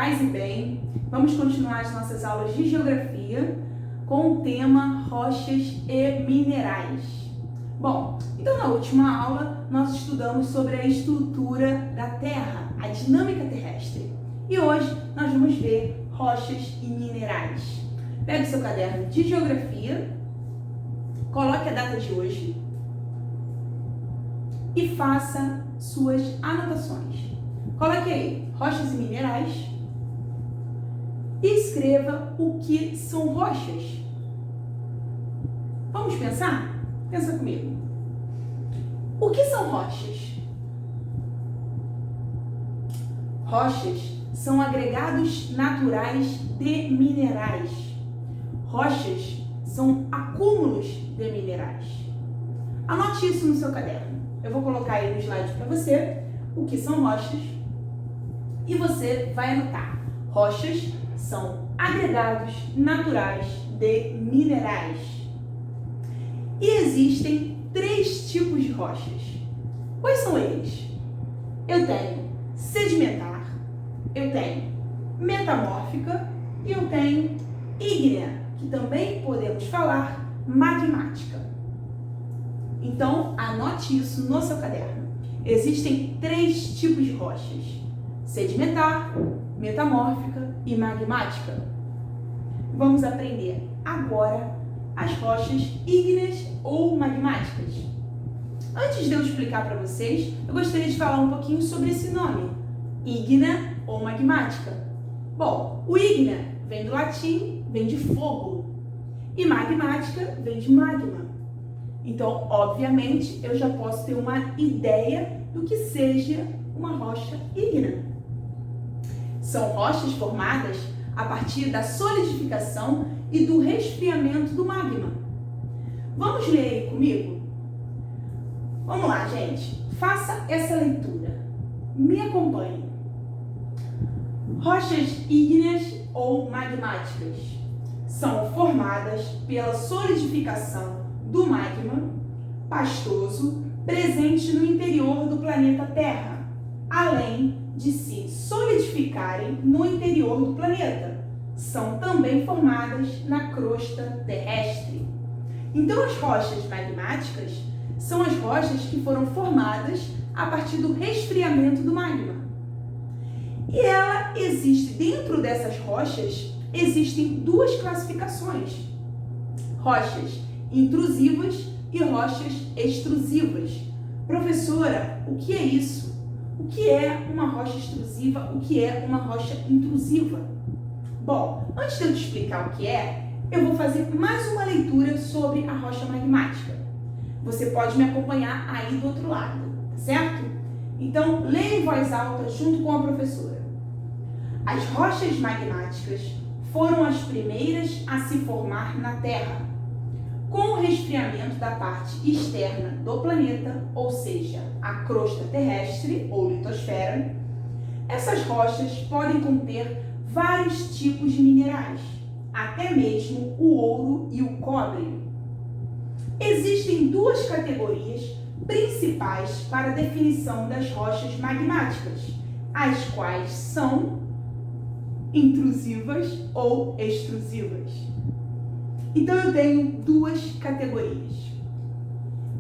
Paz e bem, vamos continuar as nossas aulas de geografia com o tema rochas e minerais. Bom, então na última aula nós estudamos sobre a estrutura da Terra, a dinâmica terrestre. E hoje nós vamos ver rochas e minerais. Pegue seu caderno de geografia, coloque a data de hoje e faça suas anotações. Coloque aí rochas e minerais e escreva o que são rochas. Vamos pensar? Pensa comigo. O que são rochas? Rochas são agregados naturais de minerais. Rochas são acúmulos de minerais. Anote isso no seu caderno. Eu vou colocar aí no slide para você o que são rochas e você vai anotar. Rochas são agregados naturais de minerais. E existem 3 tipos de rochas. Quais são eles? Eu tenho sedimentar, eu tenho metamórfica e eu tenho ígnea, que também podemos falar magmática. Então, anote isso no seu caderno. Existem 3 tipos de rochas: sedimentar, metamórfica e magmática. Vamos aprender agora as rochas ígneas ou magmáticas. Antes de eu explicar para vocês, eu gostaria de falar um pouquinho sobre esse nome, ígnea ou magmática. Bom, o ígnea vem do latim, vem de fogo, e magmática vem de magma. Então, obviamente, eu já posso ter uma ideia do que seja uma rocha ígnea. São rochas formadas a partir da solidificação e do resfriamento do magma. Vamos ler aí comigo? Vamos lá, gente. Faça essa leitura. Me acompanhe. Rochas ígneas ou magmáticas são formadas pela solidificação do magma pastoso presente no interior do planeta Terra, além de se solidificarem no interior do planeta. São também formadas na crosta terrestre. Então, as rochas magmáticas são as rochas que foram formadas a partir do resfriamento do magma. E ela existe, dentro dessas rochas, existem 2 classificações: rochas intrusivas e rochas extrusivas. Professora, o que é isso? O que é uma rocha extrusiva? O que é uma rocha intrusiva? Bom, antes de eu te explicar o que é, eu vou fazer mais uma leitura sobre a rocha magmática. Você pode me acompanhar aí do outro lado, tá certo? Então, leia em voz alta junto com a professora. As rochas magmáticas foram as primeiras a se formar na Terra. Com o resfriamento da parte externa do planeta, ou seja, a crosta terrestre ou litosfera, essas rochas podem conter vários tipos de minerais, até mesmo o ouro e o cobre. Existem 2 categorias principais para a definição das rochas magmáticas, as quais são intrusivas ou extrusivas. Então eu tenho 2 categorias.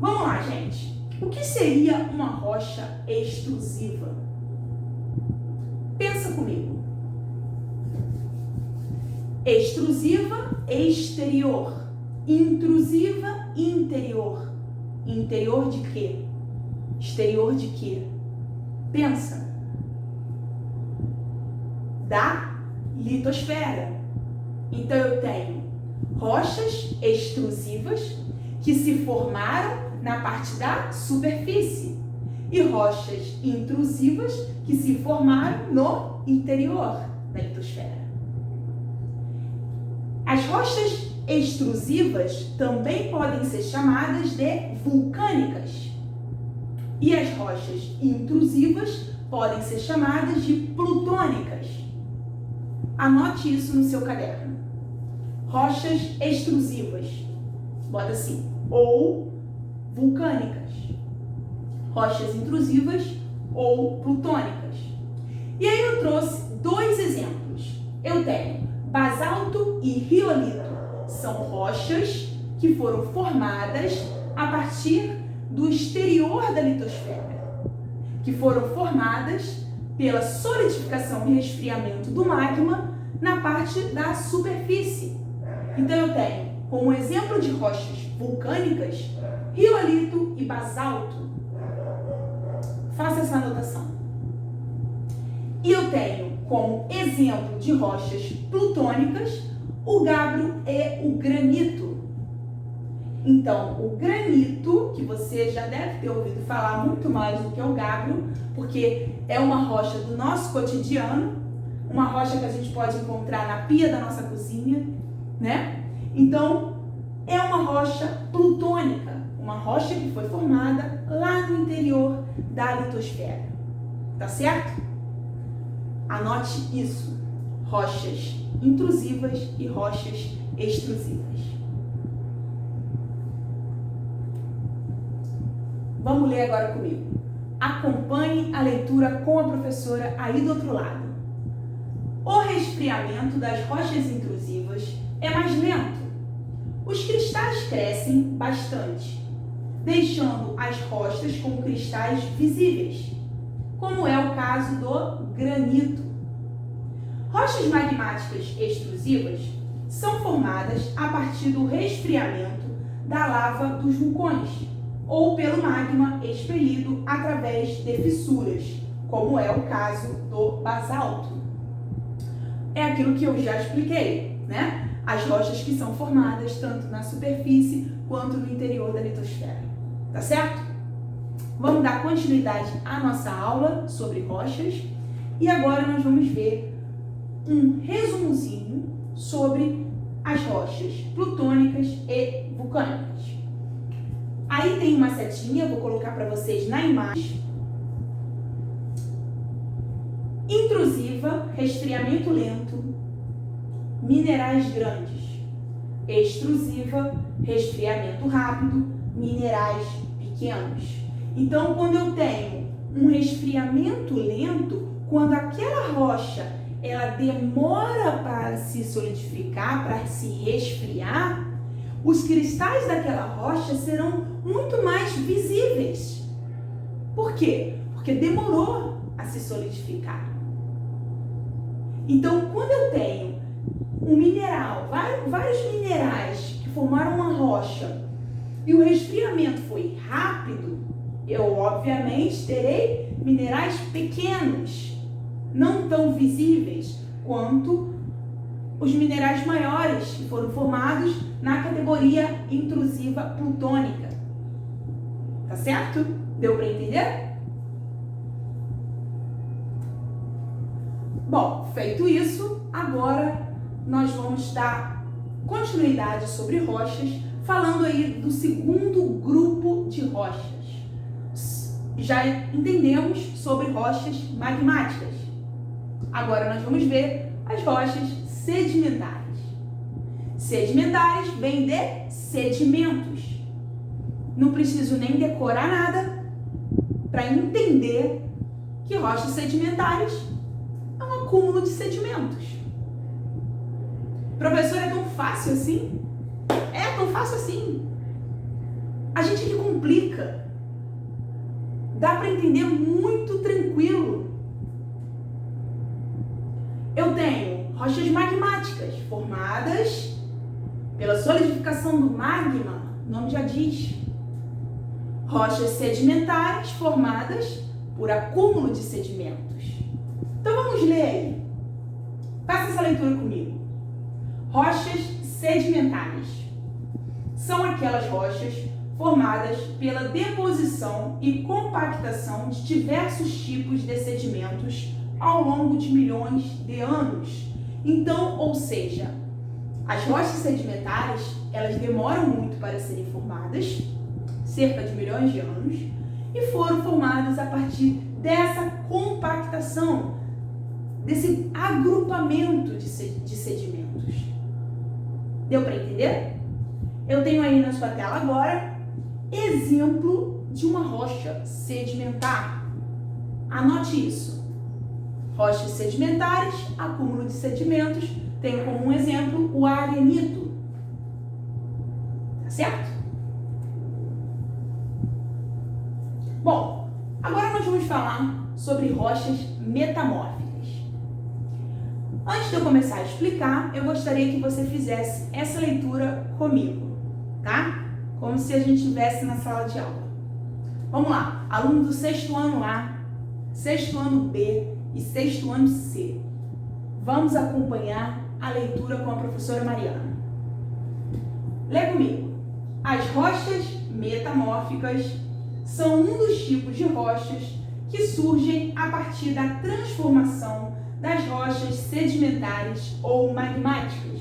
Vamos lá, gente. O que seria uma rocha extrusiva? Pensa comigo. Extrusiva, exterior. Intrusiva, interior. Interior de quê? Exterior de quê? Pensa. Da litosfera. Então eu tenho rochas extrusivas que se formaram na parte da superfície e rochas intrusivas que se formaram no interior da litosfera. As rochas extrusivas também podem ser chamadas de vulcânicas e as rochas intrusivas podem ser chamadas de plutônicas. Anote isso no seu caderno. Rochas extrusivas, bota assim, ou vulcânicas. Rochas intrusivas ou plutônicas. E aí eu trouxe dois exemplos. Eu tenho basalto e riolito. São rochas que foram formadas a partir do exterior da litosfera, que foram formadas pela solidificação e resfriamento do magma na parte da superfície. Então eu tenho como exemplo de rochas vulcânicas riolito e basalto. Faça essa anotação. E eu tenho como exemplo de rochas plutônicas o gabbro e o granito. Então, o granito, que você já deve ter ouvido falar muito mais do que o gabbro, porque é uma rocha do nosso cotidiano, uma rocha que a gente pode encontrar na pia da nossa cozinha, né? Então, é uma rocha plutônica, uma rocha que foi formada lá no interior da litosfera. Tá certo? Anote isso. Rochas intrusivas e rochas extrusivas. Vamos ler agora comigo. Acompanhe a leitura com a professora aí do outro lado. O resfriamento das rochas intrusivas é mais lento. Os cristais crescem bastante, deixando as rochas com cristais visíveis, como é o caso do granito. Rochas magmáticas extrusivas são formadas a partir do resfriamento da lava dos vulcões ou pelo magma expelido através de fissuras, como é o caso do basalto. É aquilo que eu já expliquei, né? As rochas que são formadas tanto na superfície quanto no interior da litosfera. Tá certo? Vamos dar continuidade à nossa aula sobre rochas e agora nós vamos ver um resumozinho sobre as rochas plutônicas e vulcânicas. Aí tem uma setinha, vou colocar para vocês na imagem. Intrusiva, resfriamento lento, minerais grandes. Extrusiva, resfriamento rápido, minerais pequenos. Então, quando eu tenho um resfriamento lento, quando aquela rocha ela demora para se solidificar, para se resfriar, os cristais daquela rocha serão muito mais visíveis. Por quê? Porque demorou a se solidificar. Então, quando eu tenho um mineral, vários minerais que formaram uma rocha e o resfriamento foi rápido, eu obviamente terei minerais pequenos, não tão visíveis quanto os minerais maiores que foram formados na categoria intrusiva plutônica. Tá certo? Deu para entender? Bom, feito isso, agora nós vamos dar continuidade sobre rochas, falando aí do segundo grupo de rochas. Já entendemos sobre rochas magmáticas. Agora nós vamos ver as rochas sedimentares. Sedimentares vem de sedimentos. Não preciso nem decorar nada para entender que rochas sedimentares é um acúmulo de sedimentos. Professor, é tão fácil assim? É tão fácil assim. A gente que complica. Dá para entender muito tranquilo. Eu tenho rochas magmáticas formadas pela solidificação do magma, o nome já diz. Rochas sedimentares formadas por acúmulo de sedimentos. Então vamos ler aí. Faça essa leitura comigo. Rochas sedimentares são aquelas rochas formadas pela deposição e compactação de diversos tipos de sedimentos ao longo de milhões de anos. Então, ou seja, as rochas sedimentares, elas demoram muito para serem formadas, cerca de milhões de anos, e foram formadas a partir dessa compactação, desse agrupamento de sedimentos. Deu para entender? Eu tenho aí na sua tela agora exemplo de uma rocha sedimentar. Anote isso. Rochas sedimentares, acúmulo de sedimentos, tenho como um exemplo o arenito. Tá certo? Bom, agora nós vamos falar sobre rochas metamórficas. Antes de eu começar a explicar, eu gostaria que você fizesse essa leitura comigo, tá? Como se a gente estivesse na sala de aula. Vamos lá, aluno do 6º ano A, 6º ano B e 6º ano C. Vamos acompanhar a leitura com a professora Mariana. Lê comigo. As rochas metamórficas são um dos tipos de rochas que surgem a partir da transformação das rochas sedimentares ou magmáticas.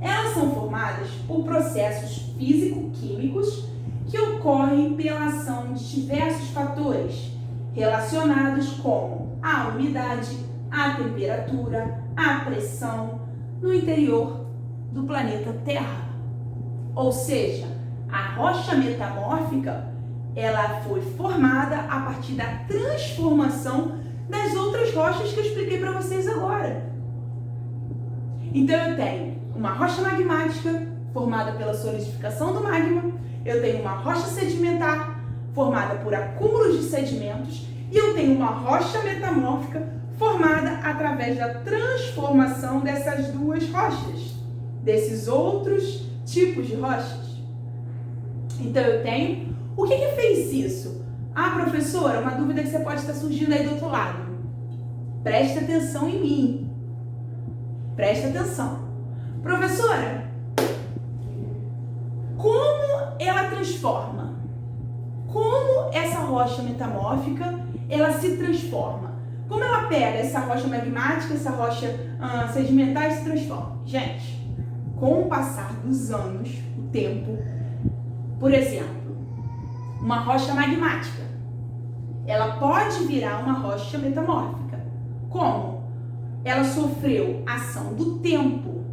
Elas são formadas por processos físico-químicos que ocorrem pela ação de diversos fatores relacionados como a umidade, a temperatura, a pressão no interior do planeta Terra. Ou seja, a rocha metamórfica, ela foi formada a partir da transformação das outras rochas que eu expliquei para vocês agora. Então eu tenho uma rocha magmática formada pela solidificação do magma, eu tenho uma rocha sedimentar formada por acúmulos de sedimentos e eu tenho uma rocha metamórfica formada através da transformação dessas duas rochas, desses outros tipos de rochas. Então eu tenho, o que fez isso? Ah, professora, uma dúvida que você pode estar surgindo aí do outro lado. Preste atenção em mim. Preste atenção. Professora, como ela transforma? Como essa rocha metamórfica, ela se transforma? Como ela pega essa rocha magmática, essa rocha sedimentar e se transforma? Gente, com o passar dos anos, o tempo, por exemplo, uma rocha magmática, ela pode virar uma rocha metamórfica. Como? Ela sofreu ação do tempo,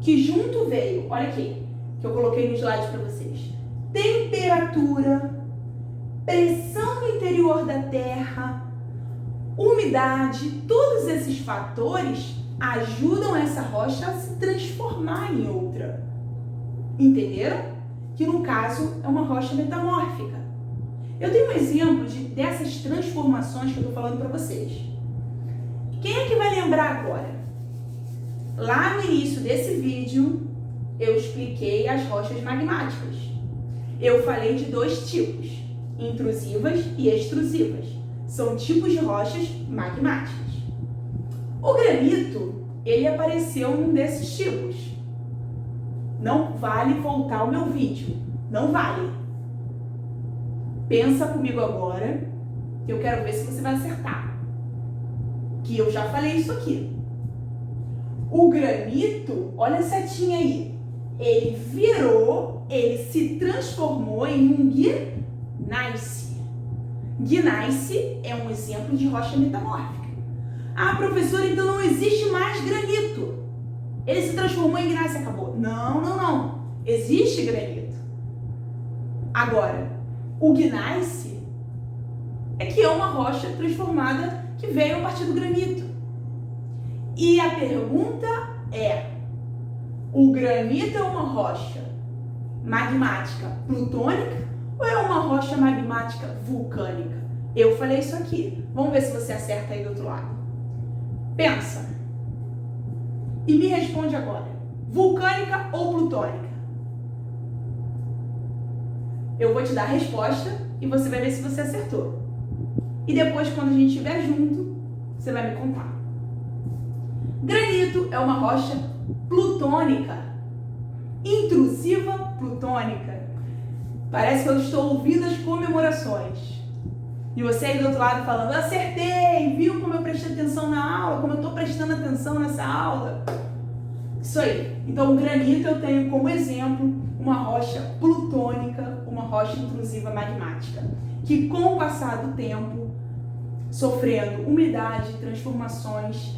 que junto veio, olha aqui, que eu coloquei no slide para vocês, temperatura, pressão no interior da Terra, umidade, todos esses fatores ajudam essa rocha a se transformar em outra. Entenderam? Que no caso é uma rocha metamórfica. Eu tenho um exemplo dessas transformações que eu estou falando para vocês. Quem é que vai lembrar agora? Lá no início desse vídeo, eu expliquei as rochas magmáticas. Eu falei de dois tipos, intrusivas e extrusivas. São tipos de rochas magmáticas. O granito, ele apareceu num desses tipos. Não vale voltar ao meu vídeo. Não vale. Pensa comigo agora, que eu quero ver se você vai acertar. Que eu já falei isso aqui. O granito, olha a setinha aí. Ele virou, ele se transformou em um gneiss. Gneiss é um exemplo de rocha metamórfica. Ah, professora, então não existe mais granito. Ele se transformou em gneiss e acabou. Não. Existe granito. Agora, o gneiss é que é uma rocha transformada que veio a partir do granito. E a pergunta é, o granito é uma rocha magmática plutônica ou é uma rocha magmática vulcânica? Eu falei isso aqui. Vamos ver se você acerta aí do outro lado. Pensa. E me responde agora. Vulcânica ou plutônica? Eu vou te dar a resposta e você vai ver se você acertou. E depois, quando a gente estiver junto, você vai me contar. Granito é uma rocha plutônica. Intrusiva plutônica. Parece que eu estou ouvindo as comemorações. E você aí do outro lado falando, acertei, viu como eu prestei atenção na aula, como eu estou prestando atenção nessa aula. Isso aí. Então, o granito eu tenho como exemplo uma rocha plutônica, uma rocha intrusiva magmática, que com o passar do tempo, sofrendo umidade, transformações,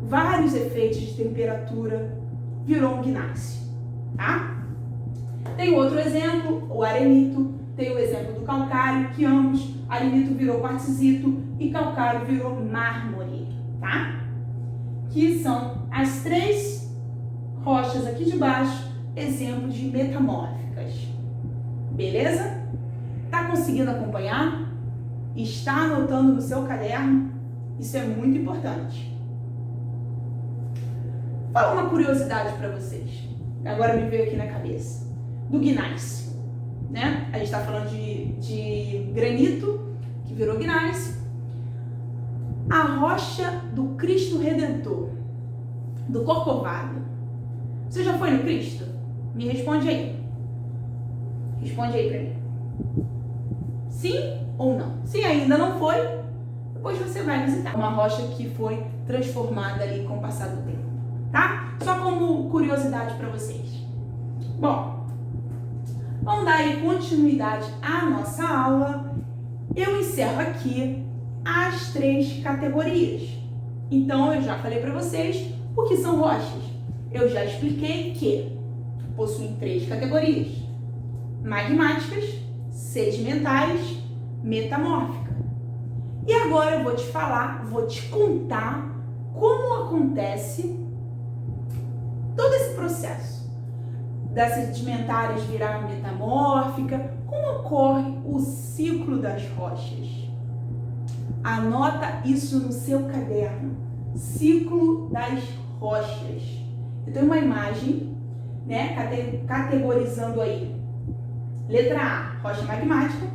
vários efeitos de temperatura, virou um gneiss, tá? Tem outro exemplo, o arenito, tem o exemplo do calcário, que ambos, arenito virou quartzito e calcário virou mármore, tá? Que são as três rochas aqui de baixo, exemplos de metamórficas. Beleza? Tá conseguindo acompanhar? Está anotando no seu caderno? Isso é muito importante. Fala uma curiosidade para vocês. Agora me veio aqui na cabeça. Do gneiss, né? A gente está falando de granito, que virou gneiss. A rocha do Cristo Redentor, do Corcovado. Você já foi no Cristo? Me responde aí. Responde aí para mim. Sim ou não? Se ainda não foi, depois você vai visitar. Uma rocha que foi transformada ali com o passar do tempo, tá? Só como curiosidade para vocês. Bom, vamos dar aí continuidade à nossa aula. Eu encerro aqui as três categorias. Então, eu já falei para vocês o que são rochas. Eu já expliquei que possuem três categorias: magmáticas, sedimentares, metamórficas. E agora eu vou te falar, vou te contar como acontece todo esse processo das sedimentares virar metamórfica, como ocorre o ciclo das rochas. Anota isso no seu caderno. Ciclo das rochas. Eu tenho uma imagem, né, categorizando aí. Letra A, rocha magmática.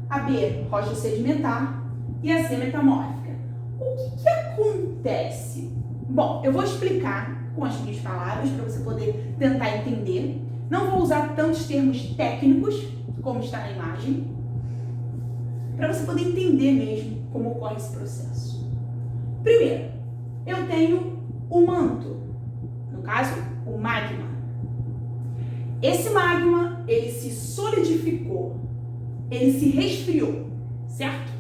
A B, rocha sedimentar. E a C, metamórfica. O que acontece? Bom, eu vou explicar com as minhas palavras para você poder tentar entender. Não vou usar tantos termos técnicos como está na imagem, para você poder entender mesmo como ocorre esse processo. Primeiro, eu tenho o manto, no caso, o magma. Esse magma, ele se solidificou, ele se resfriou, certo?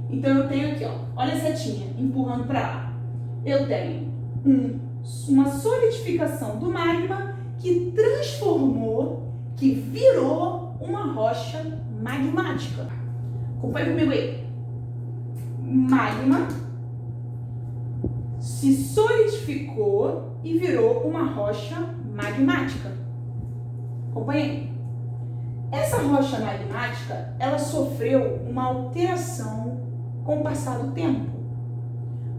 Então eu tenho aqui, ó, olha a setinha empurrando para lá. Eu tenho uma solidificação do magma que transformou, que virou uma rocha magmática. Acompanhe comigo aí. Magma se solidificou e virou uma rocha magmática. Acompanhe aí. Essa rocha magmática, ela sofreu uma alteração com o passar do tempo.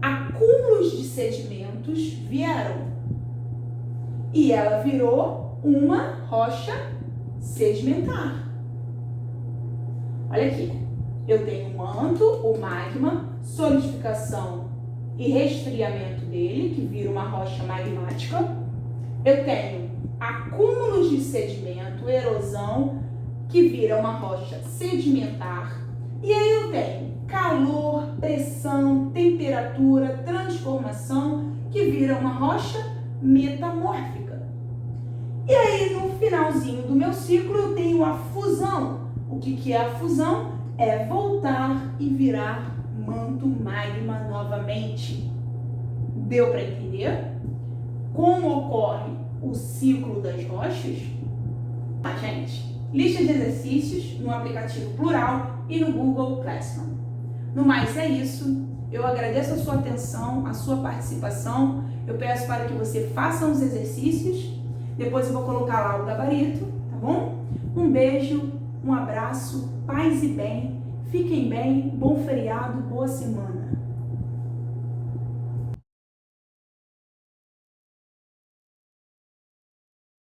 Acúmulos de sedimentos vieram e ela virou uma rocha sedimentar. Olha aqui, eu tenho o manto, o magma, solidificação e resfriamento dele, que vira uma rocha magmática. Eu tenho acúmulos de sedimento, erosão, que vira uma rocha sedimentar. E aí eu tenho calor, pressão, temperatura, transformação, que vira uma rocha metamórfica. E aí no finalzinho do meu ciclo eu tenho a fusão. O que é a fusão? É voltar e virar manto magma novamente. Deu para entender como ocorre o ciclo das rochas? Tá, gente? Lista de exercícios no aplicativo Plural e no Google Classroom. No mais é isso. Eu agradeço a sua atenção, a sua participação. Eu peço para que você faça os exercícios. Depois eu vou colocar lá o gabarito, tá bom? Um beijo, um abraço, paz e bem. Fiquem bem, bom feriado, boa semana.